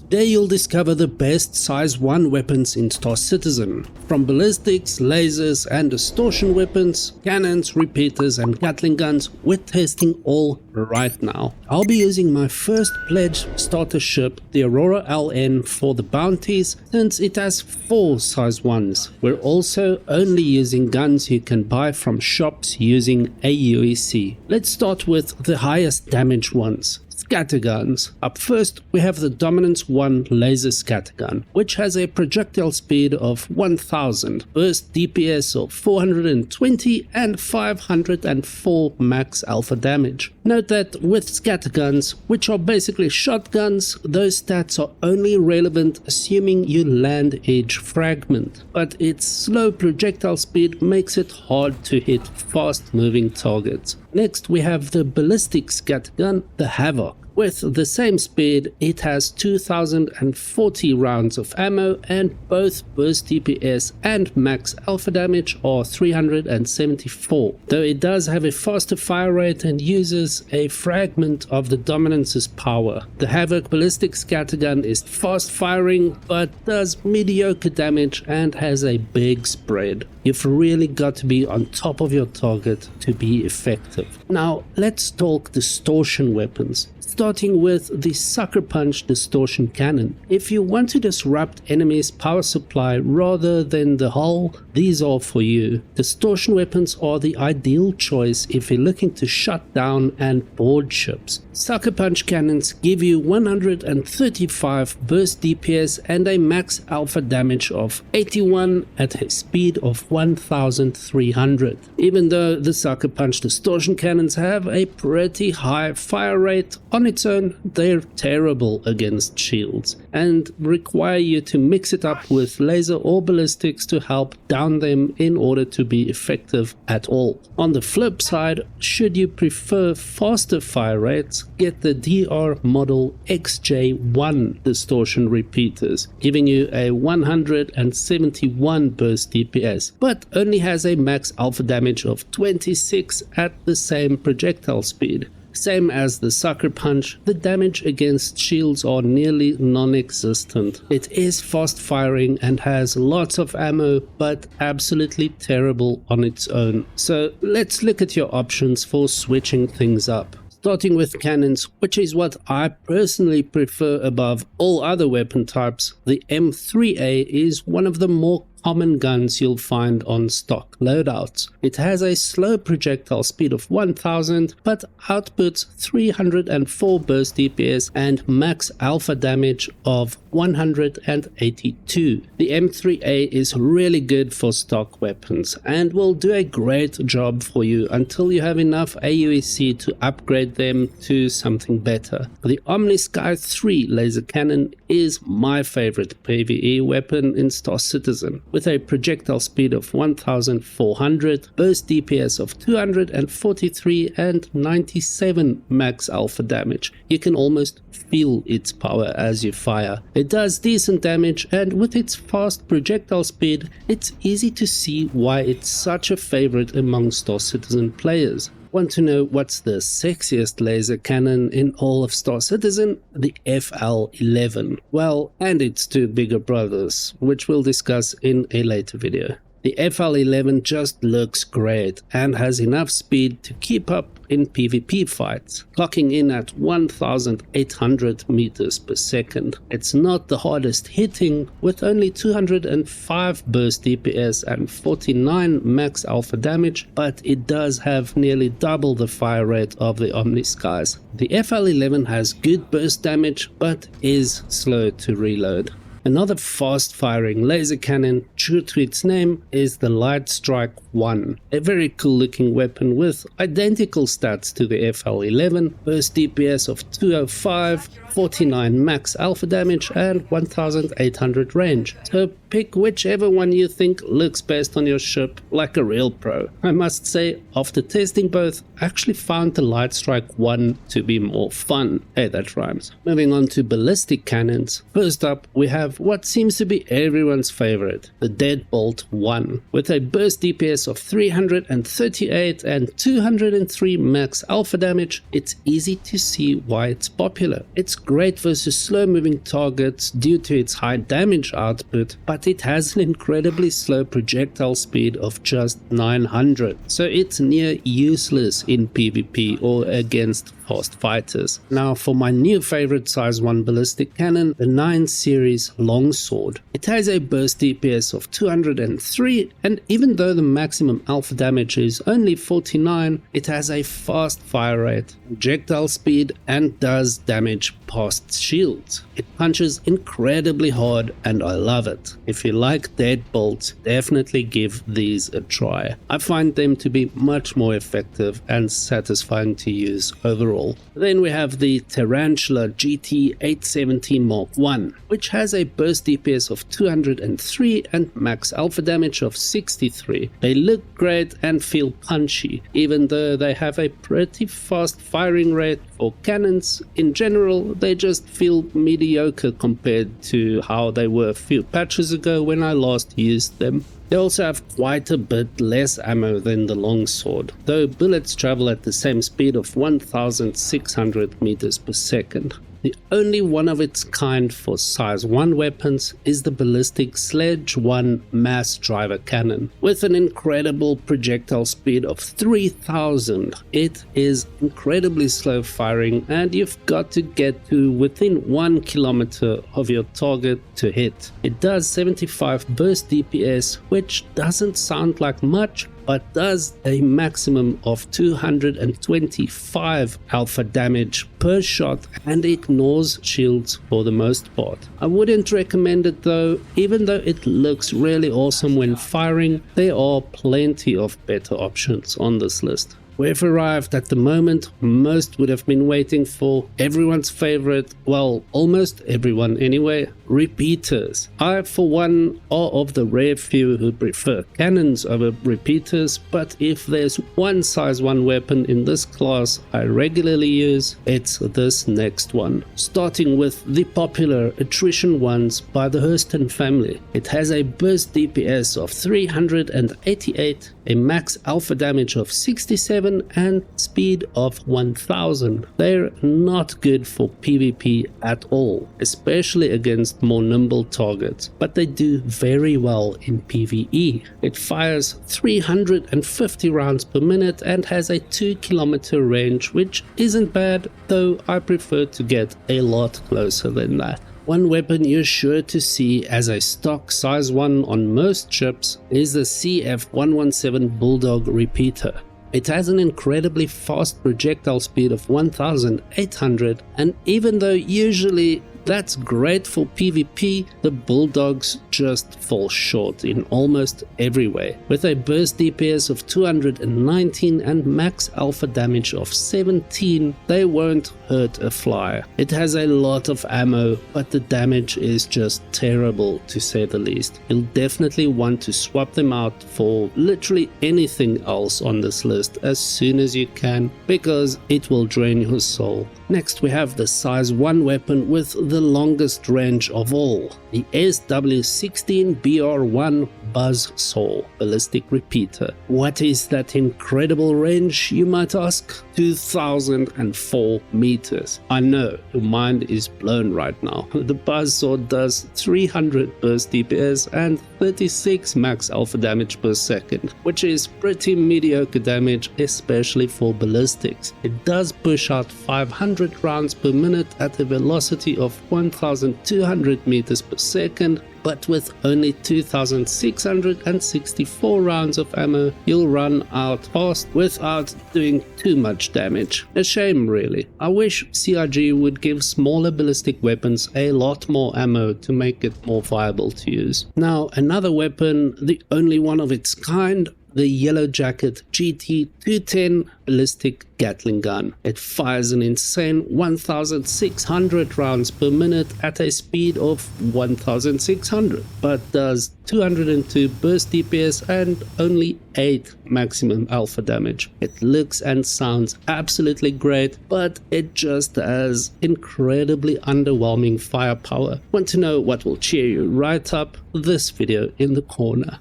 There you'll discover the best size 1 weapons in Star Citizen. From ballistics, lasers and distortion weapons, cannons, repeaters and Gatling guns, we're testing all right now. I'll be using my first pledge starter ship, the Aurora LN, for the bounties since it has 4 size 1s. We're also only using guns you can buy from shops using aUEC. Let's start with the highest damage ones. Scatterguns. Up first we have the Dominance 1 laser scattergun, which has a projectile speed of 1000, burst DPS of 420 and 504 max alpha damage. Note that with scatterguns, which are basically shotguns, those stats are only relevant assuming you land each fragment, but its slow projectile speed makes it hard to hit fast moving targets. Next we have the ballistic scattergun, the Havoc. With the same speed, it has 2040 rounds of ammo and both burst DPS and max alpha damage are 374, though it does have a faster fire rate and uses a fragment of the Dominance's power. The Havoc ballistic scattergun is fast firing but does mediocre damage and has a big spread. You've really got to be on top of your target to be effective. Now let's talk distortion weapons. Starting with the Suckerpunch distortion cannon. If you want to disrupt enemies' power supply rather than the hull, these are for you. Distortion weapons are the ideal choice if you're looking to shut down and board ships. Suckerpunch cannons give you 135 burst DPS and a max alpha damage of 81 at a speed of 1300. Even though the Suckerpunch distortion cannons have a pretty high fire rate, on its own they're terrible against shields and require you to mix it up with laser or ballistics to help down them in order to be effective at all. On the flip side, should you prefer faster fire rates, get the DR model XJ1 distortion repeaters, giving you a 171 burst DPS, but only has a max alpha damage of 26 at the same projectile speed. Same as the Suckerpunch, the damage against shields are nearly non-existent. It is fast firing and has lots of ammo, but absolutely terrible on its own. So let's look at your options for switching things up. Starting with cannons, which is what I personally prefer above all other weapon types, the M3A is one of the more common guns you'll find on stock loadouts. It has a slow projectile speed of 1000 but outputs 304 burst DPS and max alpha damage of 182. The M3A is really good for stock weapons and will do a great job for you until you have enough aUEC to upgrade them to something better. The Omnisky III laser cannon is my favorite PvE weapon in Star Citizen. With a projectile speed of 1400, burst DPS of 243 and 97 max alpha damage. You can almost feel its power as you fire. It does decent damage, and with its fast projectile speed, it's easy to see why it's such a favorite among Star Citizen players. Want to know what's the sexiest laser cannon in all of Star Citizen? The FL11. Well, and its two bigger brothers, which we'll discuss in a later video. The FL11 just looks great and has enough speed to keep up in PvP fights, clocking in at 1800 meters per second. It's not the hardest hitting, with only 205 burst DPS and 49 max alpha damage, but it does have nearly double the fire rate of the Omniskys. The FL11 has good burst damage, but is slow to reload. Another fast-firing laser cannon, true to its name, is the Lightstrike I, a very cool-looking weapon with identical stats to the FL11, burst DPS of 205, 49 max alpha damage and 1800 range. So pick whichever one you think looks best on your ship like a real pro. I must say, after testing both, I actually found the Lightstrike I to be more fun. Hey, that rhymes. Moving on to ballistic cannons. First up, we have what seems to be everyone's favorite, the Deadbolt I. With a burst DPS DPS of 338 and 203 max alpha damage, it's easy to see why it's popular. It's great versus slow moving targets due to its high damage output, but it has an incredibly slow projectile speed of just 900, so it's near useless in PvP or against fast fighters. Now for my new favorite size 1 ballistic cannon, the 9 series Longsword. It has a burst DPS of 203, and even though the maximum alpha damage is only 49, it has a fast fire rate, projectile speed, and does damage past shields. It punches incredibly hard and I love it. If you like Deadbolt, definitely give these a try. I find them to be much more effective and satisfying to use overall. Then we have the Tarantula GT-870 Mk, which has a burst DPS of 203 and max alpha damage of 63. They look great and feel punchy, even though they have a pretty fast firing rate. For cannons in general, they just feel mediocre compared to how they were a few patches ago when I last used them. They also have quite a bit less ammo than the Longsword, though bullets travel at the same speed of 1,600 meters per second. The only one of its kind for size 1 weapons is the ballistic Sledge I Mass Driver cannon. With an incredible projectile speed of 3,000, it is incredibly slow firing and you've got to get to within 1 kilometer of your target to hit. It does 75 burst DPS, which doesn't sound like much, but does a maximum of 225 alpha damage per shot and ignores shields for the most part. I wouldn't recommend it though, even though it looks really awesome when firing. There are plenty of better options on this list. We've arrived at the moment most would have been waiting for, everyone's favorite, well, almost everyone anyway, repeaters. I, for one, are of the rare few who prefer cannons over repeaters, but if there's one size 1 weapon in this class I regularly use, it's this next one. Starting with the popular attrition ones by the Hurston family. It has a burst DPS of 388, a max alpha damage of 67, and speed of 1000. They're not good for PvP at all, especially against more nimble targets, but they do very well in PvE. It fires 350 rounds per minute and has a 2 kilometer range, which isn't bad, though I prefer to get a lot closer than that. One weapon you're sure to see as a stock size 1 on most ships is the CF117 Bulldog repeater. It has an incredibly fast projectile speed of 1,800, and even though usually that's great for PvP, the Bulldogs just fall short in almost every way. With a burst DPS of 219 and max alpha damage of 17, they won't hurt a fly. It has a lot of ammo, but the damage is just terrible to say the least. You'll definitely want to swap them out for literally anything else on this list as soon as you can, because it will drain your soul. Next we have the size 1 weapon with the longest range of all, the SW16BR1 Buzzsaw ballistic repeater. What is that incredible range, you might ask? 2004 meters. I know, your mind is blown right now. The Buzzsaw does 300 burst DPS and 36 max alpha damage per second, which is pretty mediocre damage, especially for ballistics. It does push out 500 rounds per minute at a velocity of 1200 meters per second, but with only 2,664 rounds of ammo, you'll run out fast without doing too much damage. A shame really. I wish CRG would give smaller ballistic weapons a lot more ammo to make it more viable to use. Now another weapon, the only one of its kind, the Yellowjacket GT-210 ballistic Gatling gun. It fires an insane 1,600 rounds per minute at a speed of 1,600, but does 202 burst DPS and only 8 maximum alpha damage. It looks and sounds absolutely great, but it just has incredibly underwhelming firepower. Want to know what will cheer you right up? This video in the corner.